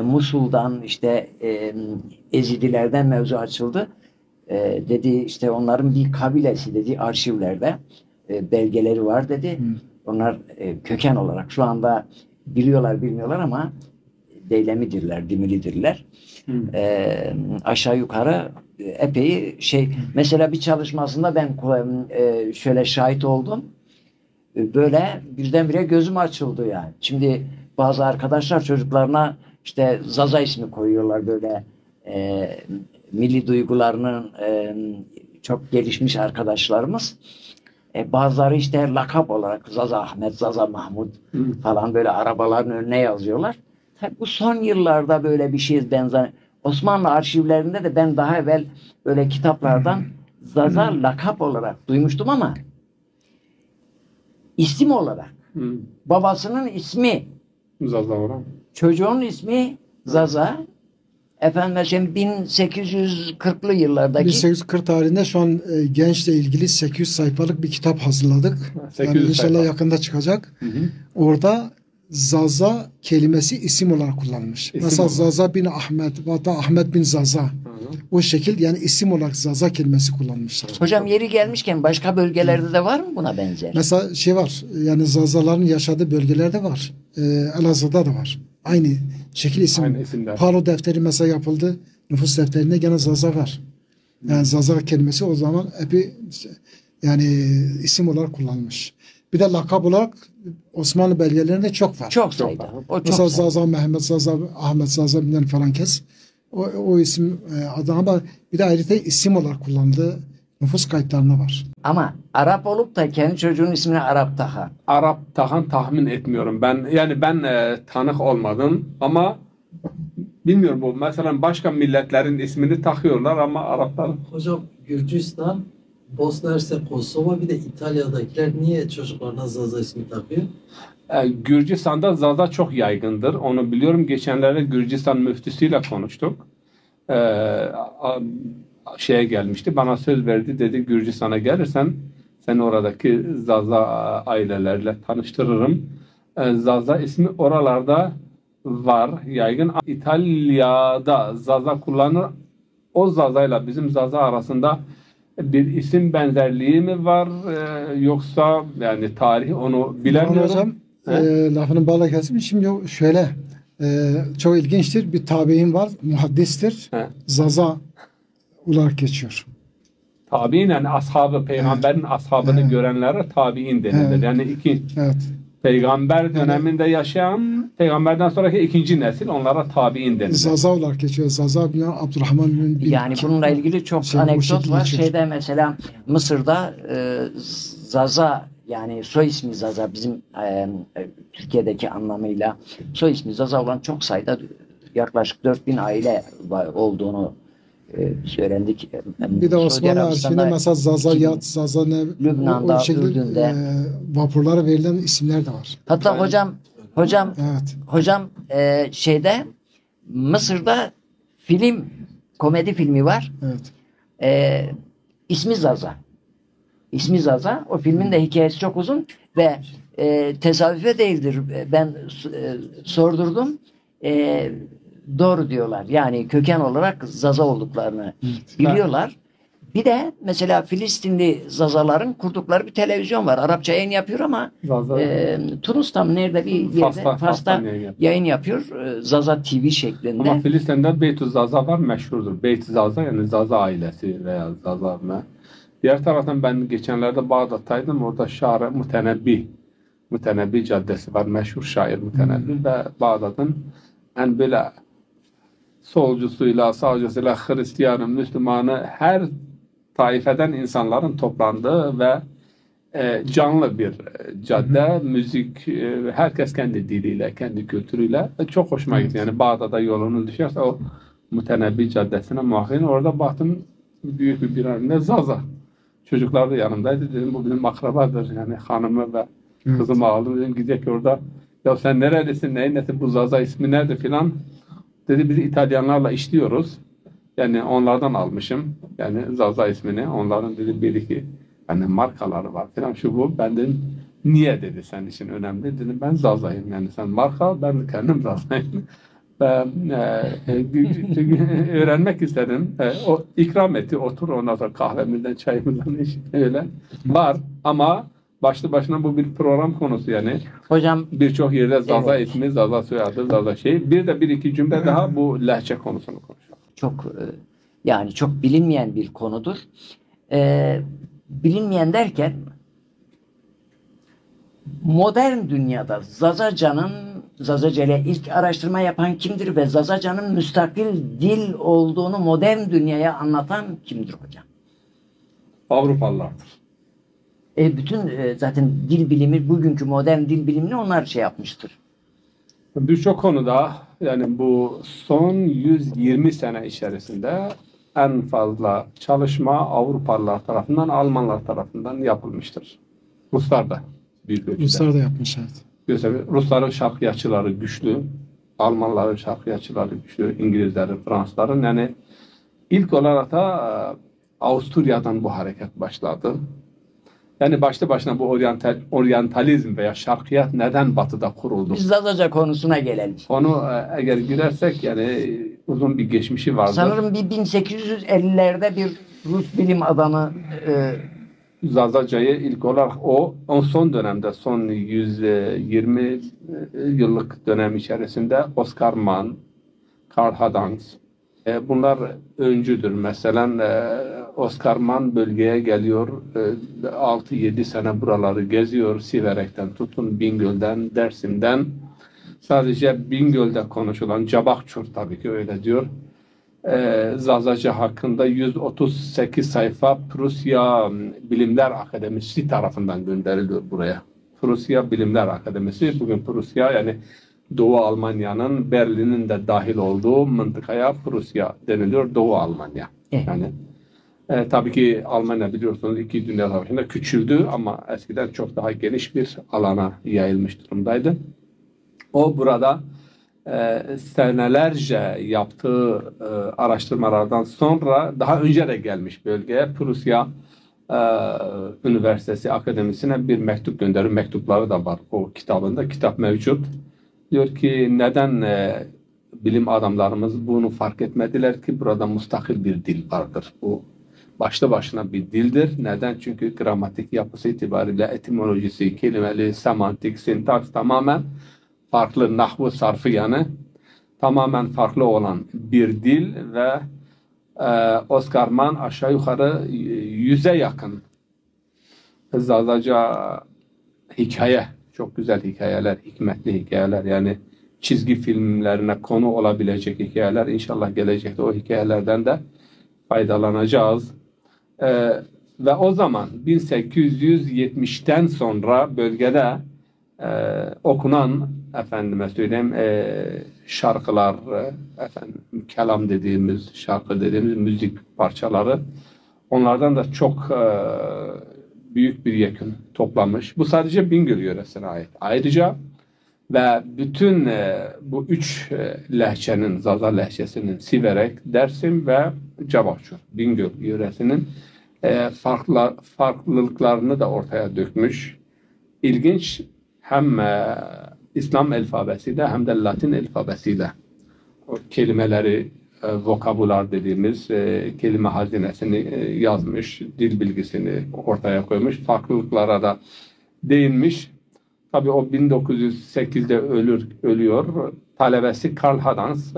Musul'dan işte Ezidilerden mevzu açıldı. Dedi işte onların bir kabilesi dedi arşivlerde belgeleri var dedi. Onlar köken olarak şu anda biliyorlar bilmiyorlar ama Deylemidirler, Dimilidirler. Aşağı yukarı epey şey. Mesela bir çalışmasında ben şöyle şahit oldum. Böyle birdenbire gözüm açıldı yani. Şimdi bazı arkadaşlar çocuklarına işte Zaza ismi koyuyorlar böyle milli duygularının çok gelişmiş arkadaşlarımız. Bazıları işte lakap olarak Zaza Ahmet, Zaza Mahmut falan böyle arabaların önüne yazıyorlar. Tabii bu son yıllarda böyle bir şey benzer. Osmanlı arşivlerinde de ben daha evvel böyle kitaplardan Zaza lakap olarak duymuştum ama isim olarak babasının ismi Zaza olan. Çocuğun ismi Zaza. Efendim 1840'lı yıllardaki 1840 tarihinde şu an gençle ilgili 800 sayfalık bir kitap hazırladık. 800 yani inşallah sayfa. yakında çıkacak. Orada Zaza kelimesi isim olarak kullanılmış. Mesela olarak. Zaza bin Ahmet, hatta Ahmet bin Zaza. O şekil yani isim olarak Zaza kelimesi kullanmışlar. Hocam yeri gelmişken başka bölgelerde de var mı buna benzer? Mesela şey var, yani Zazaların yaşadığı bölgelerde var. Elazığ'da da var. Aynı şekil isim. Aynı isimler. Palo defteri mesela yapıldı. Nüfus defterinde gene Zaza var. Yani Zaza kelimesi o zaman epey yani isim olarak kullanılmış. Bir de lakap olarak Osmanlı belgelerinde çok var. Çok sayıda. O çok Mesela sayıda. Zaza, Mehmet Zaza, Ahmet Zaza bilmem falan kes. O isim adı ama bir de ayrıca isim olarak kullandığı nüfus kayıtlarında var. Ama Arap olup da kendi çocuğunun ismini Arap takan. Arap tahan tahmin etmiyorum. Ben tanık olmadım ama bilmiyorum bu. Mesela başka milletlerin ismini takıyorlar ama Araplar Hocam Gürcistan, Bosna Hersek, Kosova bir de İtalya'dakiler niye çocuklarına Zaza ismi takıyor? Gürcistan'da Zaza çok yaygındır. Onu biliyorum. Geçenlerde Gürcistan müftüsüyle konuştuk. Şeye gelmişti. Bana söz verdi. Dedi Gürcistan'a gelirsen seni oradaki Zaza ailelerle tanıştırırım. Zaza ismi oralarda var. Yaygın. İtalya'da Zaza kullanır. O Zaza'yla bizim Zaza arasında bir isim benzerliği mi var yoksa yani tarihi onu bilemiyorum. Hocam lafını bağla kesim. Şimdi şöyle çok ilginçtir. Bir tabi'in var. Muhaddistir. Zaza olarak geçiyor. Tabi'in yani ashabı, peygamberin ashabını görenlere tabi'in denilir. Yani peygamber döneminde yaşayan, peygamberden sonraki ikinci nesil onlara tabi'in denilir. Zaza olarak geçiyor. Zaza bin Abdurrahman bin yani bununla ilgili çok anekdot var. Şeyde mesela Mısır'da Zaza yani soy ismi Zaza bizim Türkiye'deki anlamıyla soy ismi Zaza olan çok sayıda yaklaşık 4000 aile olduğunu öğrendik. Bir de Osmanlı arşivinde mesela Zaza Yat, Zaza ne Lübnan'da, o şekilde Ürdün'de vapurlara verilen isimler de var. Hatta hocam şeyde Mısır'da komedi filmi var. İsmi Zaza. İsmi Zaza. O filmin de hikayesi çok uzun ve tesadüfe değildir. Ben sordurdum. Doğru diyorlar. Yani köken olarak Zaza olduklarını biliyorlar. Bir de mesela Filistinli Zazaların kurdukları bir televizyon var. Arapça yayın yapıyor ama Tunus'ta mı nerede bir yerde Fas'ta yayın yapıyor. Zaza TV şeklinde. Ama Filistin'de Beyt-i Zaza var, meşhurdur. Beyt-i Zaza yani Zaza ailesi veya Zaza mı? Diğer taraftan ben geçenlerde Bağdat'taydım. Orada Şare Mutenebbi Caddesi var. Meşhur şair Mutenebbi ve Bağdat'ın en böyle solcusuyla, sağcısıyla, Hristiyanı, Müslümanı her taifeden insanların toplandığı ve canlı bir cadde, müzik, herkes kendi diliyle, kendi kültürüyle çok hoşuma gitti. Yani Bağdat'a yolunuz düşerse o Mutenebbi Caddesi'ne muhakkak orada baktım büyük bir birinde Zaza. Çocuklar da yanımdaydı. Dedim bu benim akrabadır. Yani hanımı ve kızımı aldım. Dedim gidecek orada. Ya sen nerelisin? Neyin nesi? Bu Zaza ismi nerede filan? Dedi biz İtalyanlarla işliyoruz. Yani onlardan almışım. Yani Zaza ismini. Onların dedi bir iki yani markaları var filan şu bu. Ben dedim niye dedi senin için önemli. Dedim ben Zaza'yım. Yani sen marka ben kendim Zaza'yım. Ve öğrenmek istedim. O ikram etti. Otur, ondan sonra kahvemizden, çayımızdan iç. Öyle. Var ama başlı başına bu bir program konusu yani. Hocam Birçok yerde Zaza evet, ismi, Zaza soyadı, Zaza şey. Bir iki cümle daha bu lehçe konusunu konuşalım. çok yani çok bilinmeyen bir konudur. Bilinmeyen derken modern dünyada Zazaca ile ilk araştırma yapan kimdir ve Zazaca'nın müstakil dil olduğunu modern dünyaya anlatan kimdir hocam? Avrupalılardır. Bütün zaten dil bilimi, bugünkü modern dil bilimini onlar şey yapmıştır. Birçok konuda yani bu son 120 sene içerisinde en fazla çalışma Avrupalılar tarafından, Almanlar tarafından yapılmıştır. Ruslar da büyük ölçüde. Ruslar da yapmış, evet. Rusların şarkıyatçıları güçlü, Almanların şarkıyatçıları güçlü, İngilizlerin, Fransızların. Yani ilk olarak da Avusturya'dan bu hareket başladı. Yani başlı başına bu oryantalizm veya şarkiyat neden Batı'da kuruldu? Biz Zazaca konusuna gelelim. Onu eğer girersek yani uzun bir geçmişi vardır. Sanırım bir 1850'lerde bir Rus bilim adamı Zazaca'yı ilk olarak o son dönemde, son 120 yıllık dönem içerisinde Oscar Mann, Karl Hadans, bunlar öncüdür. Mesela Oscar Mann bölgeye geliyor, 6-7 sene buraları geziyor, Siverek'ten tutun, Bingöl'den, Dersim'den. Sadece Bingöl'de konuşulan, Cabakçur tabii ki öyle diyor. Zazaca hakkında 138 sayfa Prusya Bilimler Akademisi tarafından gönderiliyor buraya. Prusya Bilimler Akademisi, bugün Prusya yani Doğu Almanya'nın, Berlin'in de dahil olduğu mıntıkaya Prusya deniliyor, Doğu Almanya. Yani tabii ki Almanya biliyorsunuz 2. Dünya Savaşı'nda küçüldü ama eskiden çok daha geniş bir alana yayılmış durumdaydı. O burada senelerce yaptığı araştırmalardan sonra daha önce de gelmiş bölgeye Prusya Üniversitesi Akademisi'ne bir mektup gönderiyor. Mektupları da var o kitabında. Kitap mevcut. Diyor ki neden bilim adamlarımız bunu fark etmediler ki burada mustakil bir dil vardır. Bu başlı başına bir dildir. Neden? Çünkü gramatik yapısı itibariyle etimolojisi, kelimeli, semantik, sintaks tamamen farklı, nahvu, sarfı yani tamamen farklı olan bir dil ve Oscar Mann aşağı yukarı 100'e yakın Zazaca hikaye, çok güzel hikayeler, hikmetli hikayeler yani çizgi filmlerine konu olabilecek hikayeler. İnşallah gelecekte o hikayelerden de faydalanacağız. Ve o zaman 1870'ten sonra bölgede okunan efendime söyleyeyim şarkılar, efendim kelam dediğimiz, şarkı dediğimiz müzik parçaları onlardan da çok büyük bir yekün toplanmış. Bu sadece Bingöl yöresine ait. Ayrıca ve bütün bu 3 lehçenin, Zaza lehçesinin Siverek, Dersim ve Cabakçur, Bingöl yöresinin farklılıklarını da ortaya dökmüş. İlginç hem İslam alfabesiyle hem de Latin alfabesiyle o kelimeleri, vokabular dediğimiz kelime hazinesini yazmış, dil bilgisini ortaya koymuş, farklılıklara da değinmiş. Tabii o 1908'de ölüyor. Talebesi Karl Hadans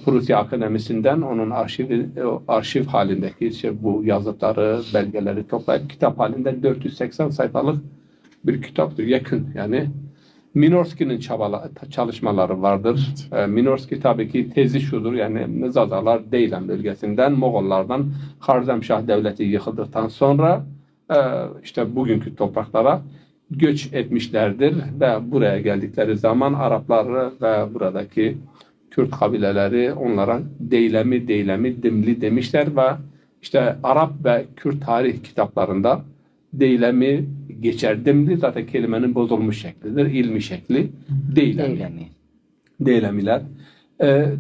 Prusya Akademisi'nden onun arşiv halindeki işte bu yazıtları, belgeleri toplayıp kitap halinde 480 sayfalık bir kitaptır. Yakın yani. Minorski'nin çalışmaları vardır. Minorski tabii ki tezi şudur yani Zazalar Deylan bölgesinden Moğollardan Harzemşah Devleti yıkıldıktan sonra işte bugünkü topraklara göç etmişlerdir ve buraya geldikleri zaman Arapları ve buradaki Kürt kabileleri onlara Deylemi, Dimli demişler ve işte Arap ve Kürt tarih kitaplarında Deylemi geçer. Dimli zaten kelimenin bozulmuş şeklidir. İlmi şekli Deylemiler.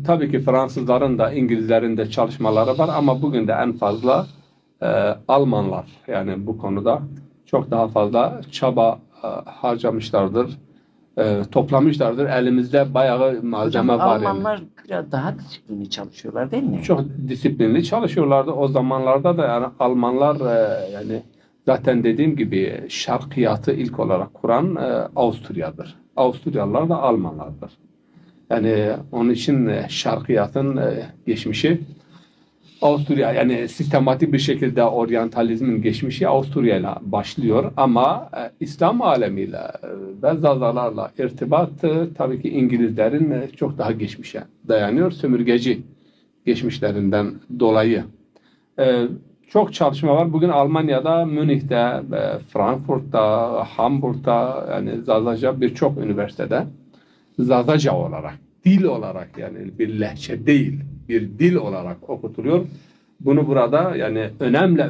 Tabii ki Fransızların da İngilizlerin de çalışmaları var ama bugün de en fazla Almanlar yani bu konuda çok daha fazla çaba harcamışlardır. toplamışlardır. Elimizde bayağı malzeme Hocam, var. Yani. Almanlar biraz daha disiplinli çalışıyorlar değil mi? Çok disiplinli çalışıyorlardı. O zamanlarda da yani Almanlar yani zaten dediğim gibi şarkiyatı ilk olarak kuran Avusturya'dır. Avusturyalılar da Almanlardır. Yani onun için şarkiyatın geçmişi Avusturya, yani sistematik bir şekilde oryantalizmin geçmişi Avusturya ile başlıyor ama İslam alemiyle ve Zazalarla irtibat tabii ki İngilizlerin çok daha geçmişe dayanıyor. Sömürgeci geçmişlerinden dolayı. Çok çalışma var. Bugün Almanya'da, Münih'te, Frankfurt'ta, Hamburg'ta, yani Zazaca birçok üniversitede Zazaca olarak, dil olarak, yani bir lehçe değil, bir dil olarak okutuluyor. Bunu burada yani önemli